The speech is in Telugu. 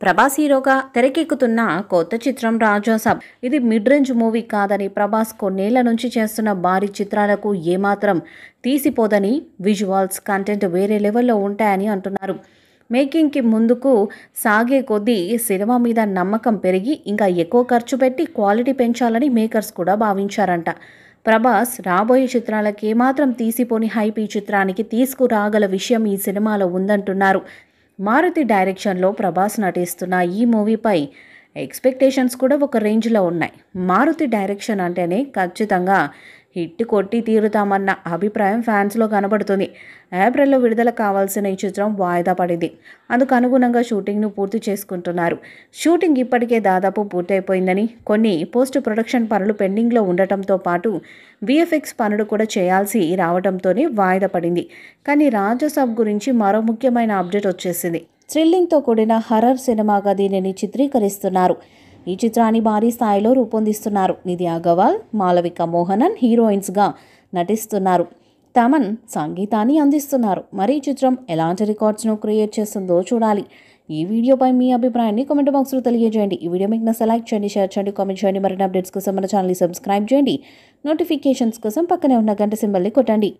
ప్రభాస్ హీరోగా తెరకెక్కుతున్న కొత్త చిత్రం రాజాసాబ్. ఇది మిడ్ రేంజ్ మూవీ కాదని, ప్రభాస్ కొన్నేళ్ల నుంచి చేస్తున్న భారీ చిత్రాలకు ఏమాత్రం తీసిపోదని, విజువల్స్, కంటెంట్ వేరే లెవెల్లో ఉంటాయని అంటున్నారు. మేకింగ్కి ముందుకు సాగే కొద్దీ సినిమా మీద నమ్మకం పెరిగి ఇంకా ఎక్కువ ఖర్చు పెట్టి క్వాలిటీ పెంచాలని మేకర్స్ కూడా భావించారంట. ప్రభాస్ రాబోయే చిత్రాలకు ఏమాత్రం తీసిపోని హైప్ ఈ చిత్రానికి తీసుకురాగల విషయం ఈ సినిమాలో ఉందంటున్నారు. మారుతి డైరెక్షన్లో ప్రభాస్ నటిస్తున్న ఈ మూవీపై ఎక్స్పెక్టేషన్స్ కూడా ఒక రేంజ్లో ఉన్నాయి. మారుతి డైరెక్షన్ అంటేనే ఖచ్చితంగా హిట్ కొట్టి తీరుతామన్న అభిప్రాయం ఫ్యాన్స్లో కనబడుతుంది. ఏప్రిల్లో విడుదల కావాల్సిన ఈ చిత్రం వాయిదా పడింది. అందుకు అనుగుణంగా షూటింగ్ను పూర్తి చేసుకుంటున్నారు. షూటింగ్ ఇప్పటికే దాదాపు పూర్తయిపోయిందని, కొన్ని పోస్ట్ ప్రొడక్షన్ పనులు పెండింగ్లో ఉండటంతో పాటు విఎఫ్ఎక్స్ పనులు కూడా చేయాల్సి రావడంతోనే వాయిదా పడింది. కానీ రాజాసాబ్ గురించి మరో ముఖ్యమైన అప్డేట్ వచ్చేసింది. థ్రిల్లింగ్తో కూడిన హర్రర్ సినిమాగా దీనిని చిత్రీకరిస్తున్నారు. ఈ చిత్రాన్ని భారీ స్థాయిలో రూపొందిస్తున్నారు. నిధి అగర్వాల్, మాలవిక మోహనన్ హీరోయిన్స్గా నటిస్తున్నారు. తమన్ సంగీతాన్ని అందిస్తున్నారు. మరి ఈ చిత్రం ఎలాంటి రికార్డ్స్ను క్రియేట్ చేస్తుందో చూడాలి. ఈ వీడియోపై మీ అభిప్రాయాన్ని కామెంట్ బాక్స్లో తెలియజేయండి. ఈ వీడియో మీకు నచ్చితే లైక్ చేయండి, షేర్ చేయండి, కామెంట్ చేయండి. మరిన్ని అప్డేట్స్ కోసం మన ఛానల్ని సబ్స్క్రైబ్ చేయండి. నోటిఫికేషన్స్ కోసం పక్కనే ఉన్న గంట సింబల్ని కొట్టండి.